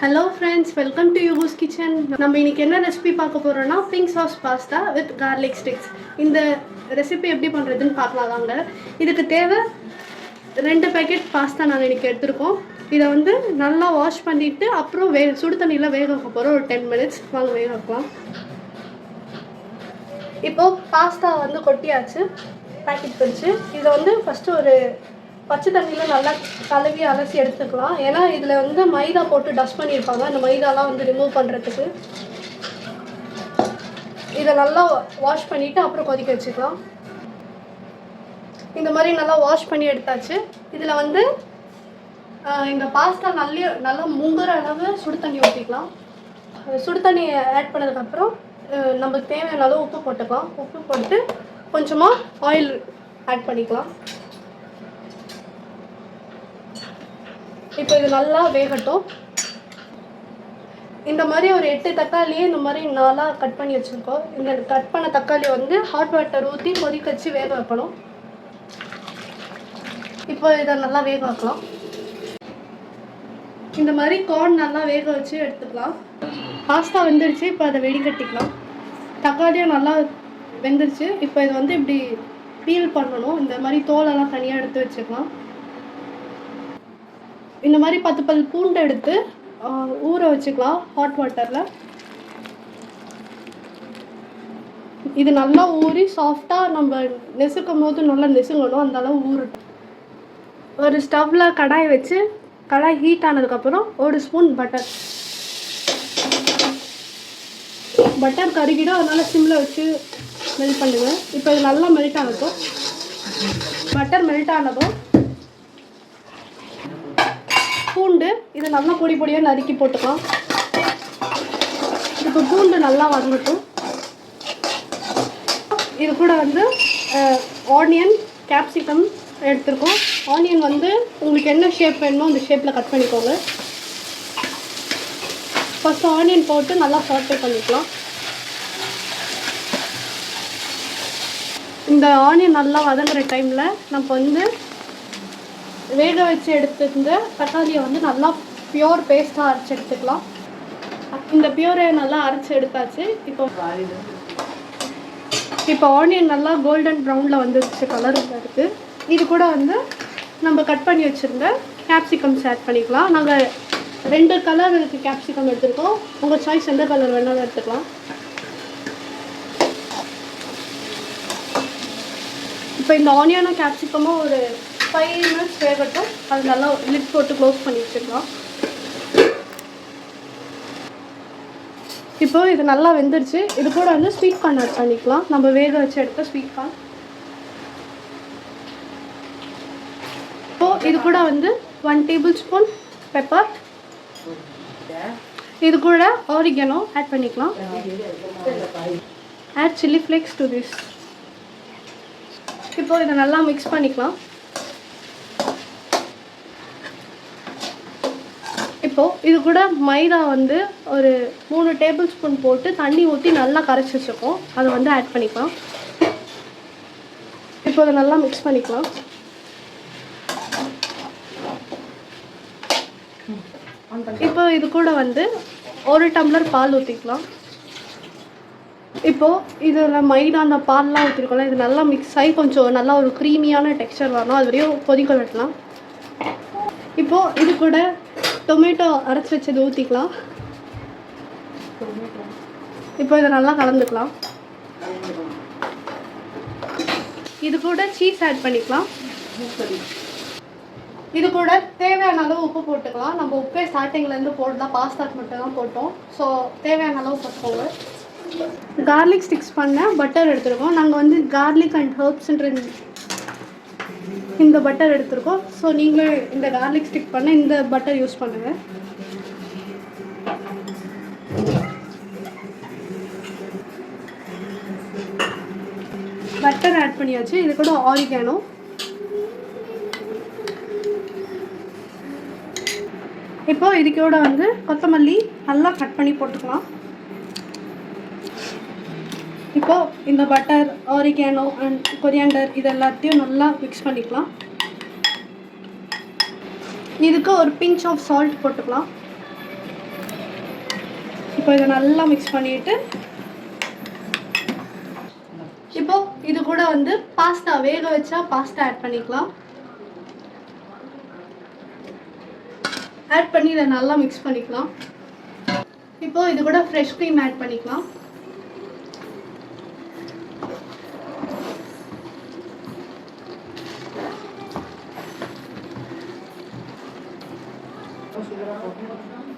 Hello friends, welcome to Yugo's Kitchen. நம்ம இன்னைக்கு என்ன ரெசிபி பார்க்க போறோம்னா pink sauce pasta with garlic sticks. இந்த ரெசிபி எப்படி பண்றதுன்னு பார்க்கலாம் வாங்க. இதுக்கு தேவை 2 பாக்கெட் பாஸ்தா நாங்க இன்னைக்கு எடுத்துறோம். இத வந்து நல்லா வாஷ் பண்ணிட்டு அப்புறம் சுடு தண்ணில வேக வைக்க போறோம் ஒரு 10 minutes. வாங்க வேக வைக்கலாம். இப்போ பாஸ்தா வந்து கொட்டியாச்சு. பாக்கெட் பிரிச்சு இத வந்து ஃபர்ஸ்ட் ஒரு பச்சை தண்ணியில் நல்லா கழுவி அலசி எடுத்துக்கலாம். ஏன்னா இதில் வந்து மைதா போட்டு டஸ்ட் பண்ணியிருப்பாங்க. அந்த மைதாலாம் வந்து ரிமூவ் பண்ணுறதுக்கு இதை நல்லா வாஷ் பண்ணிவிட்டு அப்புறம் கொதிக்க வச்சுக்கலாம். இந்த மாதிரி நல்லா வாஷ் பண்ணி எடுத்தாச்சு. இதில் வந்து இந்த பாஸ்தா நல்லா முங்குற அளவு சுடு தண்ணி ஊற்றிக்கலாம். சுடு தண்ணி ஆட் பண்ணதுக்கப்புறம் நமக்கு தேவையான அளவு உப்பு போட்டுக்கலாம். உப்பு போட்டு கொஞ்சமாக ஆயில் ஆட் பண்ணிக்கலாம். இப்போ இது நல்லா வேகட்டும். இந்த மாதிரி ஒரு 8 தக்காளியே இந்த மாதிரி நாளாக கட் பண்ணி வச்சுருக்கோம். இந்த கட் பண்ண தக்காளி வந்து ஹாட் வாட்டர் ஊற்றி கொதிக்க வச்சு வேக வைக்கணும். இப்போ இதை நல்லா வேக வைக்கலாம். இந்த மாதிரி கார்ன் நல்லா வேக வச்சு எடுத்துக்கலாம். பாஸ்தா வெந்துருச்சு. இப்போ அதை வெடிக்கட்டிக்கலாம். தக்காளியும் நல்லா வெந்துருச்சு. இப்போ இதை வந்து இப்படி பீல் பண்ணணும். இந்த மாதிரி தோலெல்லாம் தனியாக எடுத்து வச்சுக்கலாம். இந்த மாதிரி 10 பல் பூண்டு எடுத்து ஊற வச்சுக்கலாம் ஹாட் வாட்டரில். இது நல்லா ஊறி சாஃப்டாக நம்ம நெசுக்கும் போது நல்லா நெசுங்கணும். அந்த அளவு ஊறட்டும். ஒரு ஸ்டவ்வில் கடாய் வச்சு கடாய் ஹீட் ஆனதுக்கப்புறம் 1 ஸ்பூன் பட்டர் கருகிடும். அதனால் சிம்மில் வச்சு மெல்ட் பண்ணுங்கள். இப்போ இது நல்லா மெல்ட் ஆனதும் பட்டர் மெல்ட் ஆனதும் பூண்டு இதை நல்லா பொடி பொடியாக நறுக்கி போட்டுக்கலாம். இப்போ பூண்டு நல்லா வதங்கட்டும். இது கூட வந்து ஆனியன் கேப்சிகம் எடுத்துருக்கோம். ஆனியன் வந்து உங்களுக்கு என்ன ஷேப் வேணுமோ அந்த ஷேப்பில் கட் பண்ணிக்கோங்க. ஃபஸ்ட்டு ஆனியன் போட்டு நல்லா சாட்டே பண்ணிக்கலாம். இந்த ஆனியன் நல்லா வதங்குற டைமில் நம்ம வந்து வேக வச்சு எடுத்துருந்த தக்காளியை வந்து நல்லா பியூர் பேஸ்ட்டாக அரைச்சி எடுத்துக்கலாம். இந்த பியூரை நல்லா அரைச்சி எடுத்தாச்சு. இப்போ ஆனியன் நல்லா கோல்டன் ப்ரௌனில் வந்துருச்சு. கலர் இருக்குது. இது கூட வந்து நம்ம கட் பண்ணி வச்சுருந்த கேப்சிகம்ஸ் ஆட் பண்ணிக்கலாம். நாங்கள் 2 கலர் இருக்குது கேப்சிகம் எடுத்துருக்கோம். உங்கள் சாய்ஸ் எந்த கலர் வேணாலும் எடுத்துக்கலாம். இப்போ இந்த ஆனியனும் கேப்சிகமும் ஒரு 5 minutes வேகட்டும். அது நல்லா லிட் போட்டு க்ளோஸ் பண்ணி வச்சுக்கலாம். இப்போ இது நல்லா வெந்துருச்சு. இது கூட வந்து ஸ்வீட் கார்ன் ஆட் பண்ணிக்கலாம். நம்ம வேக வச்சு எடுத்த ஸ்வீட் கார்ன். இப்போது இது கூட வந்து 1 டேபிள்ஸ்பூன் பெப்பர். இது கூட ஆரிகனோ ஆட் பண்ணிக்கலாம். Add chilli flakes to this. இப்போது இதை நல்லா மிக்ஸ் பண்ணிக்கலாம். இப்போது இது கூட மைதா வந்து ஒரு 3 டேபிள்ஸ்பூன் போட்டு தண்ணி ஊற்றி நல்லா கரைச்சி வச்சுருக்கோம். அதை வந்து ஆட் பண்ணிக்கலாம். இப்போ அதை நல்லா மிக்ஸ் பண்ணிக்கலாம். இப்போ இது கூட வந்து 1 டம்ளர் பால் ஊற்றிக்கலாம். இப்போது இதில் மைதா அந்த பால்லாம் ஊற்றிருக்கோம்ல, இது நல்லா மிக்ஸ் ஆகி கொஞ்சம் நல்லா ஒரு க்ரீமியான டெக்ஸ்சர் வரணும். அது வரையும் கொதிக்க விடலாம். இப்போது இது கூட டொமேட்டோ அரைச்சி வச்சது ஊற்றிக்கலாம். இப்போ இதை நல்லா கலந்துக்கலாம். இது கூட சீஸ் ஆட் பண்ணிக்கலாம். இது கூட தேவையான அளவு உப்பு போட்டுக்கலாம். நம்ம உப்பே ஸ்டார்டிங்லேருந்து போடலாம். பாஸ்தாக்கு மட்டும் தான் போட்டோம். ஸோ தேவையான அளவு போட்டுக்கோங்க. கார்லிக் ஸ்டிக்ஸ் பண்ண பட்டர் எடுத்துருக்கோம். நாங்கள் வந்து கார்லிக் அண்ட் ஹர்ப்ஸ்ன்ற இந்த பட்டர் எடுத்துருக்கோம். ஸோ நீங்கள் இந்த கார்லிக் ஸ்டிக் பண்ண இந்த பட்டர் யூஸ் பண்ணுங்கள். பட்டர் ஆட் பண்ணியாச்சு. இது கூட ஆரிகானோ. இப்போ இதுக்கூட வந்து கொத்தமல்லி நல்லா கட் பண்ணி போட்டுக்கலாம். இப்போது இந்த பட்டர் ஆரிகானோ அண்ட் கொரியாண்டர் இது எல்லாத்தையும் நல்லா மிக்ஸ் பண்ணிக்கலாம். இதுக்கு ஒரு பிஞ்ச் ஆஃப் சால்ட் போட்டுக்கலாம். இப்போ இதை நல்லா மிக்ஸ் பண்ணிவிட்டு இப்போ இது கூட வந்து பாஸ்தா வேக வச்சா பாஸ்தா ஆட் பண்ணிக்கலாம். ஆட் பண்ணி இதை நல்லா மிக்ஸ் பண்ணிக்கலாம். இப்போ இது கூட ஃப்ரெஷ் க்ரீம் ஆட் பண்ணிக்கலாம்.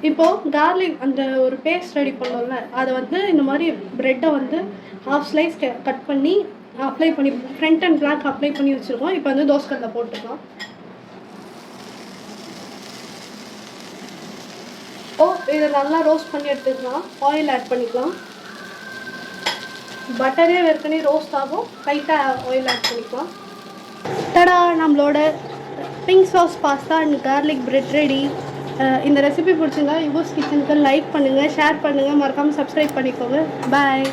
இப்போ கார்லிக் அந்த ஒரு பேஸ்ட் ரெடி பண்ணோம்ல, அதை வந்து இந்த மாதிரி ப்ரெட்டை வந்து ஹாஃப் ஸ்லைஸ் கட் பண்ணி அப்ளை பண்ணி ஃப்ரண்ட் அண்ட் பேக் அப்ளை பண்ணி வச்சுருக்கோம். இப்போ வந்து தோசைக்கல்லில் போட்டுக்கலாம். இதை நல்லா ரோஸ்ட் பண்ணி எடுத்துக்கலாம். ஆயில் ஆட் பண்ணிக்கலாம். பட்டரே ஏற்கனவே ரோஸ்ட் ஆகும், லைட்டாக ஆயில் ஆட் பண்ணிக்கலாம். டடா, நம்மளோட pink sauce pasta and garlic bread ready. இந்த ரெசிபி பிடிச்சிருந்தா யுகோஸ் கிச்சனுக்கு லைக் பண்ணுங்கள், ஷேர் பண்ணுங்கள், மறக்காமல் சப்ஸ்கிரைப் பண்ணிக்கோங்க. பாய்.